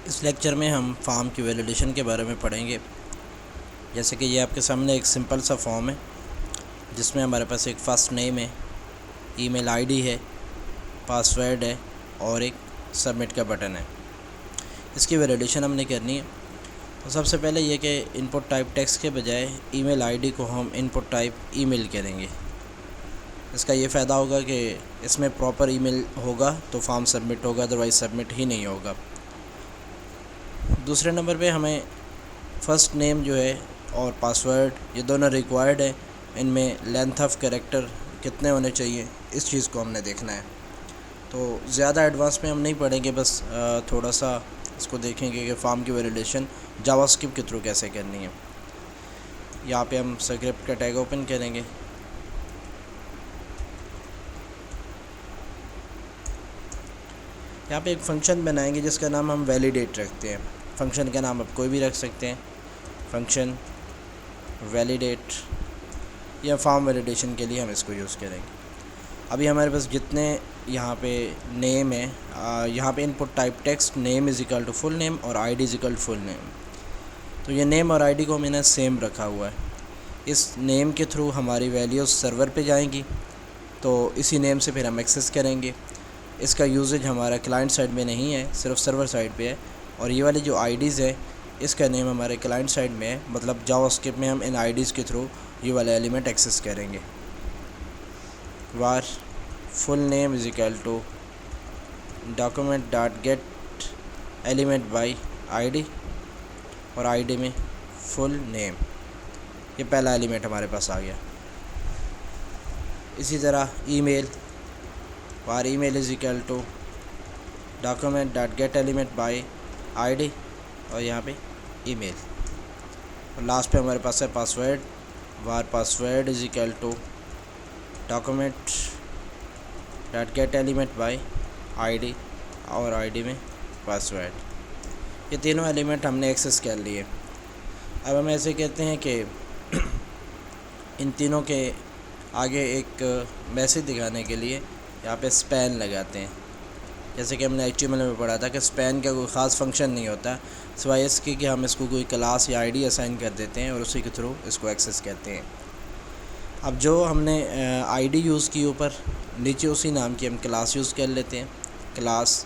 इस लेक्चर में हम फॉर्म की वैलिडेशन के बारे में पढ़ेंगे। जैसे कि ये आपके सामने एक सिंपल सा फॉर्म है जिसमें हमारे पास एक फ़र्स्ट नेम है, ईमेल आईडी है, पासवर्ड है और एक सबमिट का बटन है। इसकी वैलिडेशन हमने करनी है। तो सबसे पहले ये कि इनपुट टाइप टेक्स्ट के बजाय ईमेल आईडी को हम इनपुट टाइप ईमेल करेंगे। इसका ये फ़ायदा होगा कि इसमें प्रॉपर ईमेल होगा तो फॉर्म सबमिट होगा, अदरवाइज़ सबमिट ही नहीं होगा। दूसरे नंबर पे हमें फ़र्स्ट नेम जो है और पासवर्ड ये दोनों रिक्वायर्ड है। इनमें लेंथ ऑफ कैरेक्टर कितने होने चाहिए, इस चीज़ को हमने देखना है। तो ज़्यादा एडवांस में हम नहीं पढ़ेंगे, बस थोड़ा सा इसको देखेंगे कि फॉर्म की वैलिडेशन जावास्क्रिप्ट के थ्रू कैसे करनी है। यहाँ पे हम स्क्रिप्ट का टैग ओपन करेंगे। यहाँ पे एक फ़ंक्शन बनाएंगे जिसका नाम हम वैलिडेट रखते हैं। फ़ंक्शन का नाम आप कोई भी रख सकते हैं, फंक्शन वैलिडेट, या फॉर्म वैलिडेशन के लिए हम इसको यूज़ करेंगे। अभी हमारे पास जितने यहाँ पे नेम है, यहाँ पे input type text name is equal to full name और ID is equal to full name. तो ये नेम और आईडी को मैंने सेम रखा हुआ है। इस नेम के थ्रू हमारी वैल्यूज़ सर्वर पे जाएंगी, तो इसी नेम से फिर हम एक्सेस करेंगे। इसका यूजेज हमारा क्लाइंट साइड में नहीं है, सिर्फ सर्वर साइड पे है। और ये वाली जो आईडीज़ है इसका नेम हमारे क्लाइंट साइड में है, मतलब जावास्क्रिप्ट में हम इन आईडीज़ के थ्रू ये वाला एलिमेंट एक्सेस करेंगे। Var full name is equal to document dot get element by ID और आईडी में फुल नेम, ये पहला एलिमेंट हमारे पास आ गया। इसी तरह email, var email is equal to document dot get element by ID और यहाँ पे ईमेल। और लास्ट पे हमारे पास है password, var password is equal to document dot get element by ID और आईडी में पासवर्ड। ये तीनों एलिमेंट हमने एक्सेस कर लिए। अब हम ऐसे कहते हैं कि इन तीनों के आगे एक मैसेज दिखाने के लिए यहाँ पे स्पैन लगाते हैं। जैसे कि हमने HTML में पढ़ा था कि स्पैन का कोई ख़ास फंक्शन नहीं होता, सिवाय इसके कि हम इसको कोई क्लास या आईडी असाइन कर देते हैं और उसी के थ्रू इसको एक्सेस करते हैं। अब जो हमने आईडी यूज़ की ऊपर, नीचे उसी नाम की हम क्लास यूज़ कर लेते हैं, क्लास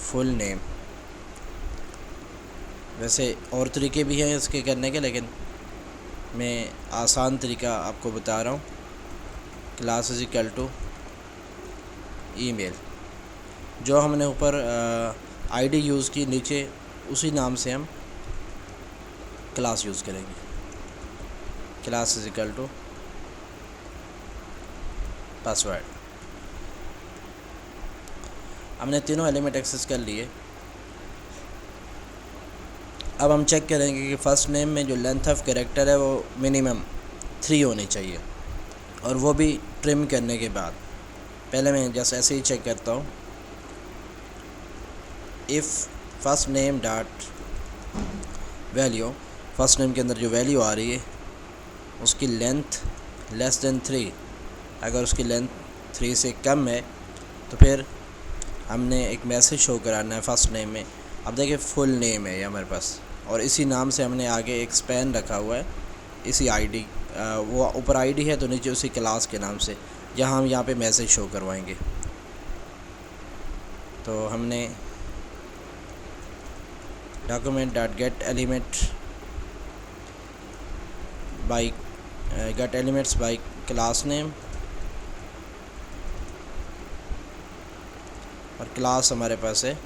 फुल नेम। वैसे और तरीके भी हैं इसके करने के, लेकिन मैं आसान तरीका आपको बता रहा हूँ। Class is equal to email, जो हमने ऊपर आईडी यूज़ की, नीचे उसी नाम से हम क्लास यूज़ करेंगे। Class is equal to password. हमने तीनों एलिमेंट एक्सेस कर लिए। अब हम चेक करेंगे कि फ़र्स्ट नेम में जो लेंथ ऑफ कैरेक्टर है वो मिनिमम 3 होनी चाहिए, और वो भी ट्रिम करने के बाद। पहले मैं जैसे ऐसे ही चेक करता हूँ। If first name dot value, first name के अंदर जो वैल्यू आ रही है उसकी लेंथ लेस देन 3, अगर उसकी लेंथ 3 से कम है तो फिर हमने एक मैसेज शो कराना है फर्स्ट नेम में। अब देखिए फुल नेम है ये हमारे पास, और इसी नाम से हमने आगे एक स्पैन रखा हुआ है, इसी आईडी, वो ऊपर आईडी है तो नीचे उसी क्लास के नाम से, जहाँ हम यहाँ पे मैसेज शो करवाएंगे। तो हमने document dot get element by gate elements by class name, और क्लास हमारे पास है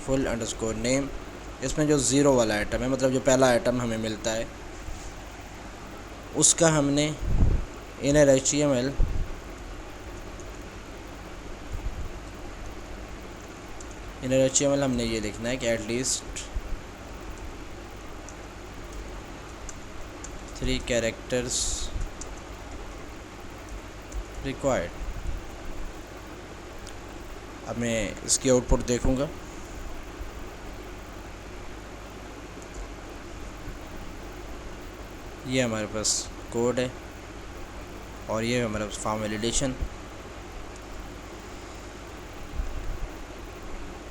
फुल अंडरस्कोर नेम। इसमें जो ज़ीरो वाला आइटम है, मतलब जो पहला आइटम हमें मिलता है, उसका हमने इनर HTML हमने ये लिखना है कि एटलीस्ट 3 कैरेक्टर्स रिक्वायर्ड। अब मैं इसकी आउटपुट देखूँगा। ये हमारे पास कोड है और ये हमारे पास फॉर्म वैलिडेशन।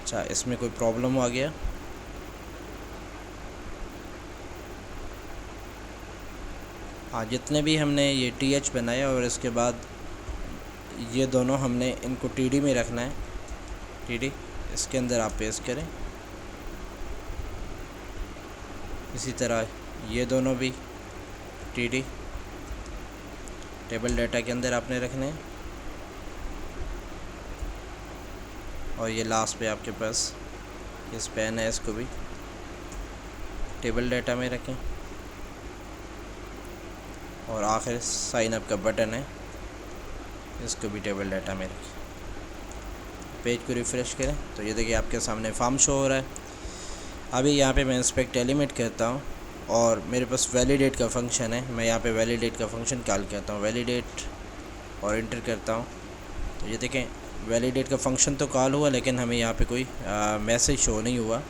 अच्छा, इसमें कोई प्रॉब्लम आ गया हाँ, जितने भी हमने ये TH बनाया और इसके बाद ये दोनों हमने इनको TD में रखना है। TD इसके अंदर आप पेस्ट करें। इसी तरह ये दोनों भी TD टेबल डाटा के अंदर आपने रखने हैं। और ये लास्ट पे आपके पास ये स्पैन है, इसको भी टेबल डाटा में रखें। और आखिर साइन अप का बटन है, इसको भी टेबल डाटा में रखें। पेज को रिफ़्रेश करें तो ये देखिए आपके सामने फॉर्म शो हो रहा है। अभी यहाँ पे मैं इंस्पेक्ट एलिमेंट करता हूँ और मेरे पास वैलिडेट का फंक्शन है। मैं यहाँ पे वैलिडेट का फंक्शन कॉल करता हूँ, वैलिडेट, और इंटर करता हूँ। तो ये देखें वैलिडेट का फंक्शन तो कॉल हुआ, लेकिन हमें यहाँ पे कोई मैसेज शो नहीं हुआ।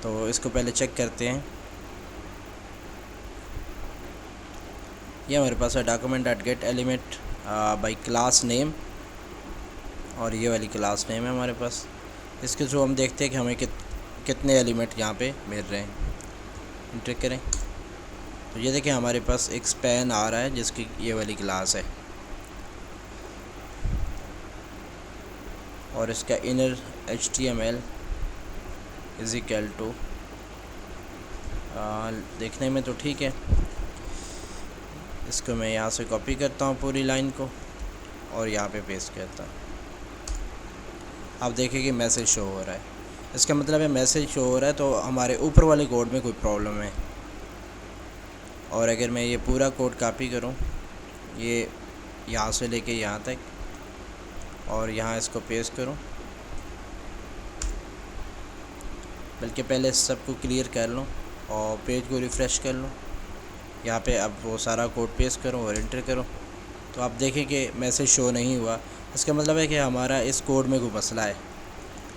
तो इसको पहले चेक करते हैं। ये हमारे पास है document dot get element by class name, और ये वाली क्लास नेम है हमारे पास। इसके थ्रू हम देखते हैं कि हमें कितने एलिमेंट यहाँ पे मिल रहे हैं। इंटर करें तो ये देखें हमारे पास एक स्पैन आ रहा है जिसकी ये वाली क्लास है, और इसका inner HTML is equal to, देखने में तो ठीक है। इसको मैं यहाँ से कॉपी करता हूँ पूरी लाइन को और यहाँ पे पेस्ट करता हूँ। आप देखें कि मैसेज शो हो रहा है। इसका मतलब है मैसेज शो हो रहा है तो हमारे ऊपर वाले कोड में कोई प्रॉब्लम है। और अगर मैं ये पूरा कोड कॉपी करूँ, ये यहाँ से लेके यहाँ तक, और यहाँ इसको पेस्ट करूँ, बल्कि पहले सबको क्लियर कर लूँ और पेज को रिफ़्रेश कर लूँ। यहाँ पे अब वो सारा कोड पेस्ट करूँ और इंटर करूँ तो आप देखें कि मैसेज शो नहीं हुआ। इसका मतलब है कि हमारा इस कोड में कोई मसला है।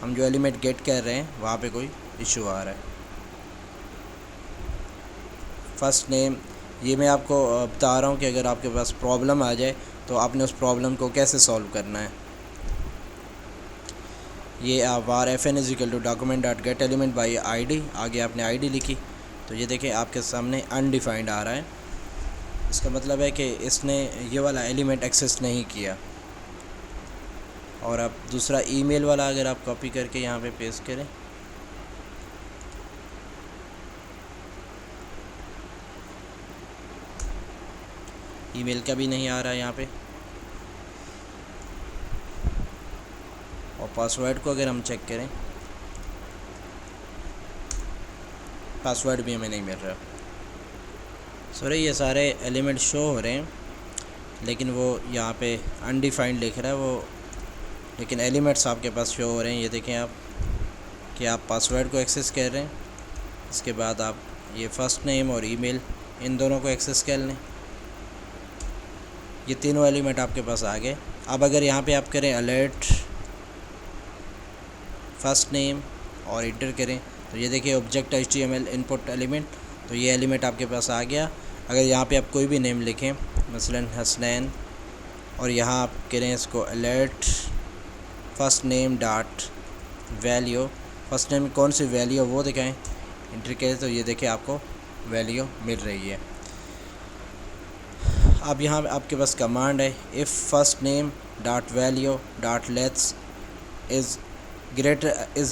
हम जो एलिमेंट गेट कर रहे हैं वहाँ पे कोई इशू आ रहा है। फर्स्ट नेम, ये मैं आपको बता रहा हूँ कि अगर आपके पास प्रॉब्लम आ जाए तो आपने उस प्रॉब्लम को कैसे सॉल्व करना है। ये var fn is equal to document dot get element by ID, आगे आपने ID लिखी तो ये देखें आपके सामने अनडिफाइंड आ रहा है। इसका मतलब है कि इसने ये वाला एलिमेंट एक्सेस नहीं किया। और अब दूसरा ईमेल वाला अगर आप कॉपी करके यहाँ पे पेस्ट करें, ईमेल का भी नहीं आ रहा है यहाँ पे। और पासवर्ड को अगर हम चेक करें, पासवर्ड भी हमें नहीं मिल रहा। सॉरी, ये सारे एलिमेंट शो हो रहे हैं लेकिन वो यहाँ पे अनडिफाइंड लिख रहा है वो, लेकिन एलिमेंट्स आपके पास शो हो रहे हैं। ये देखें आप कि आप पासवर्ड को एक्सेस कर रहे हैं। इसके बाद आप ये फ़र्स्ट नेम और ईमेल, इन दोनों को एक्सेस कर लें। ये तीनों एलिमेंट आपके पास आ गए। अब अगर यहाँ पे आप करें अलर्ट फर्स्ट नेम और इंटर करें तो ये देखिए ऑब्जेक्ट HTML इनपुट एलिमेंट, तो ये एलिमेंट आपके पास आ गया। अगर यहाँ पे आप कोई भी नेम लिखें, मसलन हसनैन, और यहाँ आप करें इसको alert first name dot value, first name में कौन सी वैल्यू वो दिखाएं, इंटर करें तो ये देखिए आपको वैल्यू मिल रही है। अब यहाँ आपके पास कमांड है if first name dot value dot let's is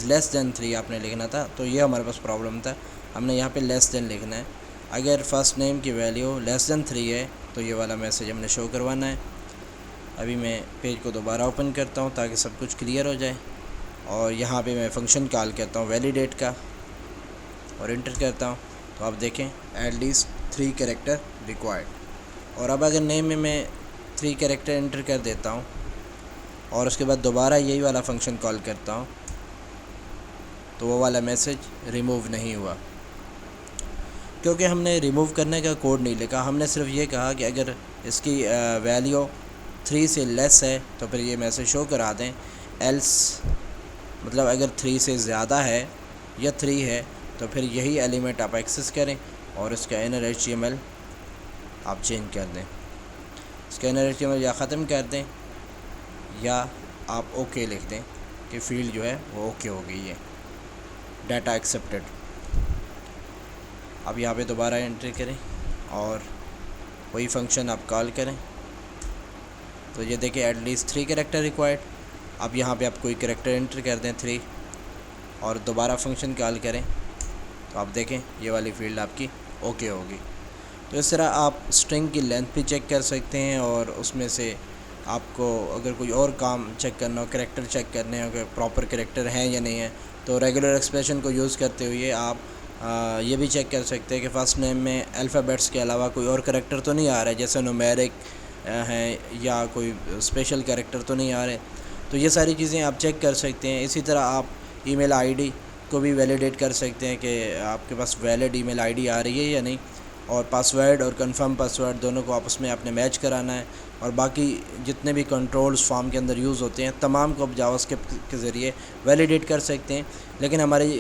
less than 3 आपने लिखना था, तो ये हमारे पास प्रॉब्लम था। हमने यहाँ पे लेस दैन लिखना है। अगर फर्स्ट नेम की वैल्यू लेस दैन 3 है तो ये वाला मैसेज हमने शो करवाना है। अभी मैं पेज को दोबारा ओपन करता हूँ ताकि सब कुछ क्लियर हो जाए, और यहाँ पे मैं फंक्शन कॉल करता हूँ वैलिडेट का और इंटर करता हूँ तो आप देखें एटलीस्ट 3 कैरेक्टर रिक्वायर्ड। और अब अगर नेम में मैं 3 कैरेक्टर इंटर कर देता हूँ और उसके बाद दोबारा यही वाला फंक्शन कॉल करता हूँ तो वो वाला मैसेज रिमूव नहीं हुआ, क्योंकि हमने रिमूव करने का कोड नहीं लिखा। हमने सिर्फ ये कहा कि अगर इसकी वैल्यू 3 से लेस है तो फिर ये मैसेज शो करा दें, एल्स मतलब अगर 3 से ज़्यादा है या 3 है तो फिर यही एलिमेंट आप एक्सेस करें और इसका इनर HTML आप चेंज कर दें। इसका इनर HTML या ख़त्म कर दें या आप ओके लिख दें कि फील्ड जो है वो ओके हो गई है, डाटा एक्सेप्टेड। अब यहाँ पे दोबारा एंट्री करें और वही फंक्शन आप कॉल करें। तो ये देखिए एटलीस्ट 3 कैरेक्टर रिक्वायर्ड। अब यहाँ पे आप कोई कैरेक्टर एंटर कर दें 3 और दोबारा फंक्शन कॉल करें तो आप देखें ये वाली फील्ड आपकी ओके होगी। तो इस तरह आप स्ट्रिंग की लेंथ भी चेक कर सकते हैं और उसमें से आपको अगर कोई और काम चेक करना हो, कैरेक्टर चेक करने हो कि प्रॉपर कैरेक्टर हैं या नहीं है, तो रेगुलर एक्सप्रेशन को यूज़ करते हुए आप ये भी चेक कर सकते हैं कि फ़र्स्ट नेम में अल्फ़ाबेट्स के अलावा कोई और कैरेक्टर तो नहीं आ रहा है, जैसे न्यूमेरिक हैं या कोई स्पेशल कैरेक्टर तो नहीं आ रहे। तो ये सारी चीज़ें आप चेक कर सकते हैं। इसी तरह आप ईमेल आईडी को भी वैलिडेट कर सकते हैं कि आपके पास वैलिड ईमेल आईडी आ रही है या नहीं, और पासवर्ड और कंफर्म पासवर्ड दोनों को आपस में आपने मैच कराना है। और बाकी जितने भी कंट्रोल्स फॉर्म के अंदर यूज़ होते हैं तमाम को आप जावास्क्रिप्ट के ज़रिए वैलिडेट कर सकते हैं। लेकिन हमारी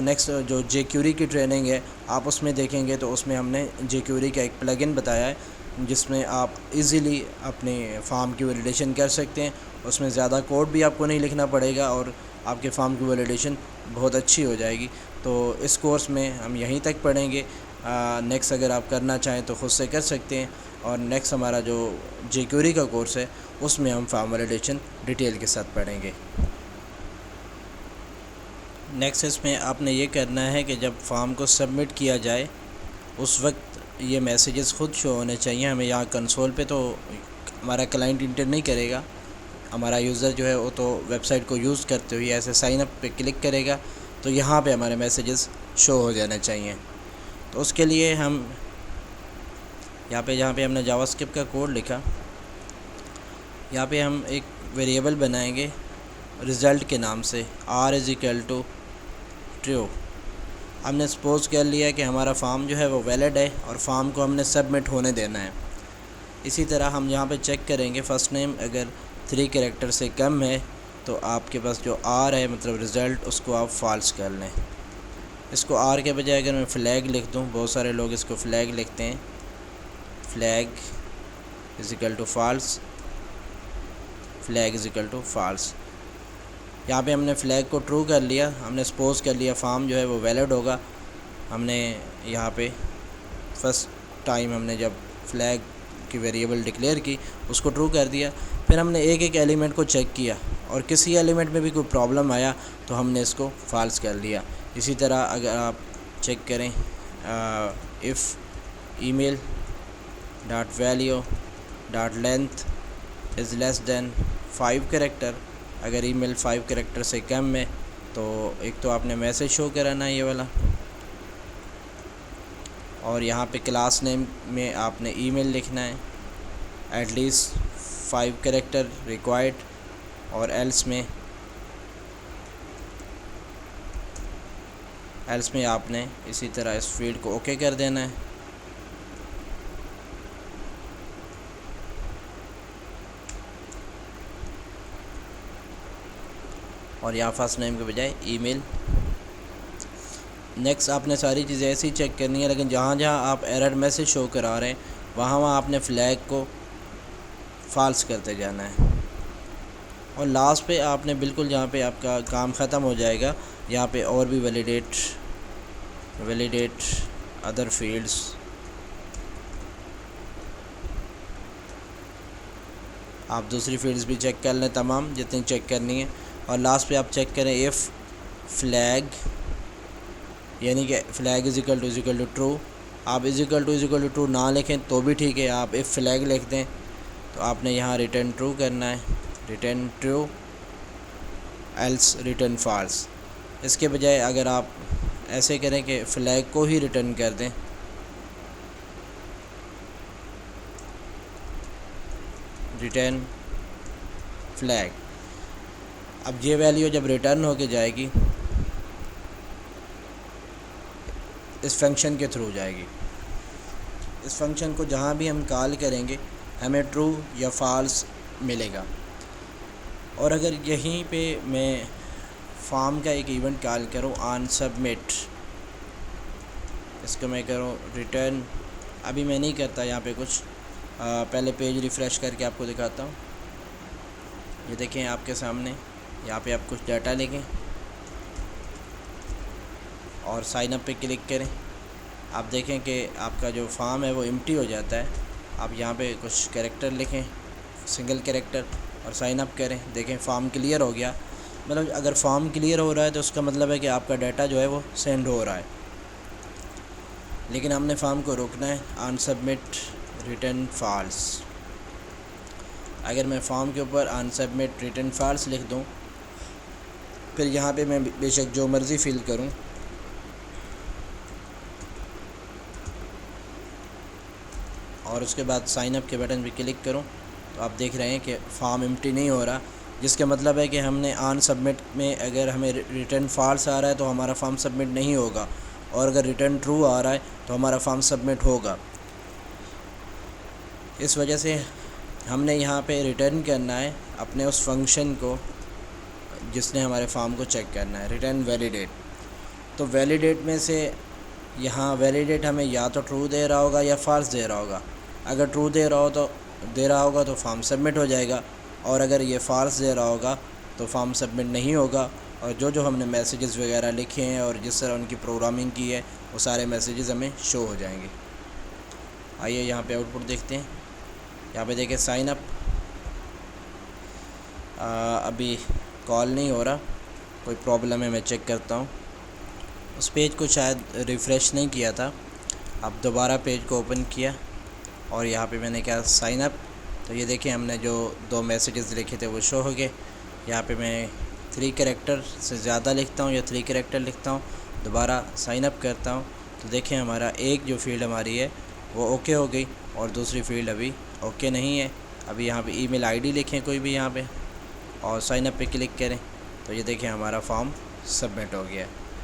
नेक्स्ट जो jQuery की ट्रेनिंग है आप उसमें देखेंगे तो उसमें हमने jQuery का एक प्लगइन बताया है जिसमें आप इजीली अपने फॉर्म की वैलिडेशन कर सकते हैं। उसमें ज़्यादा कोड भी आपको नहीं लिखना पड़ेगा और आपके फॉर्म की वैलिडेशन बहुत अच्छी हो जाएगी। तो इस कोर्स में हम यहीं तक पढ़ेंगे। नेक्स्ट अगर आप करना चाहें तो ख़ुद से कर सकते हैं, और नेक्स्ट हमारा जो jQuery का कोर्स है उसमें हम फॉर्म वैलिडेशन डिटेल के साथ पढ़ेंगे। नेक्स्ट इसमें आपने ये करना है कि जब फॉर्म को सबमिट किया जाए उस वक्त ये मैसेजेस खुद शो होने चाहिए। हमें यहाँ कंसोल पे तो हमारा क्लाइंट इंटर नहीं करेगा, हमारा यूज़र जो है वो तो वेबसाइट को यूज़ करते हुए ऐसे साइन अप पे क्लिक करेगा तो यहाँ पे हमारे मैसेजेस शो हो जाने चाहिए। तो उसके लिए हम जहाँ पे हमने जावास्क्रिप्ट का कोड लिखा, यहाँ पे हम एक वेरिएबल बनाएंगे रिज़ल्ट के नाम से r ट्रू। हमने सपोज़ कर लिया कि हमारा फॉर्म जो है वो वैलिड है और फॉर्म को हमने सबमिट होने देना है। इसी तरह हम यहाँ पे चेक करेंगे फ़र्स्ट नेम अगर 3 कैरेक्टर से कम है तो आपके पास जो r है मतलब रिज़ल्ट उसको आप फ़ॉल्स कर लें। इसको r के बजाय अगर मैं फ्लैग लिख दूँ, बहुत सारे लोग इसको फ्लैग लिखते हैं, फ्लैग फ़ॉल्स, फ्लैग फ़ॉल्स। यहाँ पे हमने फ्लैग को ट्रू कर लिया, हमने सपोज़ कर लिया फॉर्म जो है वो वैलिड होगा। हमने यहाँ पे फर्स्ट टाइम हमने जब फ्लैग की वेरिएबल डिक्लेयर की उसको ट्रू कर दिया। फिर हमने एक एक एलिमेंट को चेक किया और किसी एलिमेंट में भी कोई प्रॉब्लम आया तो हमने इसको फॉल्स कर लिया। इसी तरह अगर आप चेक करें if email dot value dot length is less than 5 character, अगर ईमेल 5 कैरेक्टर से कम है तो एक तो आपने मैसेज शो कराना है ये वाला, और यहाँ पे क्लास नेम में आपने ईमेल लिखना है एटलीस्ट 5 कैरेक्टर रिक्वायर्ड, और एल्स में आपने इसी तरह इस फील्ड को ओके कर देना है। और यहाँ फर्स्ट नेम के बजाय ईमेल। नेक्स्ट आपने सारी चीज़ें ऐसी चेक करनी है, लेकिन जहाँ जहाँ आप एरर मैसेज शो करा रहे हैं वहाँ आपने फ्लैग को फॉल्स करते जाना है। और लास्ट पे आपने बिल्कुल जहाँ पे आपका काम ख़त्म हो जाएगा यहाँ पे और भी वैलिडेट अदर फील्ड्स, आप दूसरी फील्ड्स भी चेक कर लें तमाम जितनी चेक करनी है। और लास्ट पे आप चेक करें इफ़ फ्लैग, यानी कि flag is equal to true. आप इज़ इक्वल टू ट्रू ना लिखें तो भी ठीक है, आप इफ़ फ्लैग लिख दें तो आपने यहाँ रिटर्न ट्रू करना है, return true else return false. इसके बजाय अगर आप ऐसे करें कि फ्लैग को ही रिटर्न कर दें, रिटर्न फ्लैग। अब ये वैल्यू जब रिटर्न होके जाएगी इस फंक्शन के थ्रू जाएगी। इस फंक्शन को जहाँ भी हम कॉल करेंगे हमें ट्रू या फॉल्स मिलेगा। और अगर यहीं पे मैं फॉर्म का एक इवेंट कॉल करूँ ऑन सबमिट, इसको मैं करूँ रिटर्न, अभी मैं नहीं करता यहाँ पे कुछ, पहले पेज रिफ़्रेश करके आपको दिखाता हूँ। ये देखें आपके सामने, यहाँ पे आप कुछ डाटा लिखें और साइन अप पे क्लिक करें। आप देखें कि आपका जो फॉर्म है वो एम्प्टी हो जाता है। आप यहाँ पे कुछ कैरेक्टर लिखें, सिंगल कैरेक्टर, और साइन अप करें। देखें फॉर्म क्लियर हो गया। मतलब अगर फॉर्म क्लियर हो रहा है तो उसका मतलब है कि आपका डाटा जो है वो सेंड हो रहा है। लेकिन हमने फॉर्म को रोकना है, ऑन सबमिट रिटर्न फॉल्स। अगर मैं फॉर्म के ऊपर ऑन सबमिट रिटर्न फॉल्स लिख दूं, फिर यहाँ पे मैं बेशक जो मर्ज़ी फिल करूं, और उसके बाद साइन अप के बटन पे क्लिक करूं, तो आप देख रहे हैं कि फॉर्म एम्प्टी नहीं हो रहा, जिसका मतलब है कि हमने ऑन सबमिट में अगर हमें रिटर्न फॉल्स आ रहा है तो हमारा फॉर्म सबमिट नहीं होगा, और अगर रिटर्न ट्रू आ रहा है तो हमारा फॉर्म सबमिट होगा। इस वजह से हमने यहाँ पे रिटर्न करना है अपने उस फंक्शन को जिसने हमारे फॉर्म को चेक करना है, रिटर्न वैलिडेट। तो वैलिडेट में से यहाँ वैलिडेट हमें या तो ट्रू दे रहा होगा या फॉल्स दे रहा होगा। अगर ट्रू दे रहा होगा तो फॉर्म सबमिट हो जाएगा, और अगर ये फॉल्स दे रहा होगा तो फॉर्म सबमिट नहीं होगा, और जो हमने मैसेजेस वगैरह लिखे हैं और जिस तरह उनकी प्रोग्रामिंग की है वो सारे मैसेजेस हमें शो हो जाएंगे। आइए यहाँ पे आउटपुट देखते हैं। यहाँ पे देखिए साइन अप, अभी कॉल नहीं हो रहा, कोई प्रॉब्लम है, मैं चेक करता हूँ। उस पेज को शायद रिफ़्रेश नहीं किया था। अब दोबारा पेज को ओपन किया और यहाँ पे मैंने क्या साइन अप, तो ये देखिए हमने जो 2 मैसेजेस लिखे थे वो शो हो गए। यहाँ पे मैं 3 कैरेक्टर से ज़्यादा लिखता हूँ या 3 कैरेक्टर लिखता हूँ, दोबारा साइन अप करता हूँ, तो देखिए हमारा एक जो फील्ड हमारी है वो ओके हो गई और दूसरी फील्ड अभी ओके नहीं है। अभी यहाँ पे ईमेल आईडी लिखें कोई भी यहाँ पे और साइन अप पे क्लिक करें, तो ये देखिए हमारा फॉर्म सबमिट हो गया।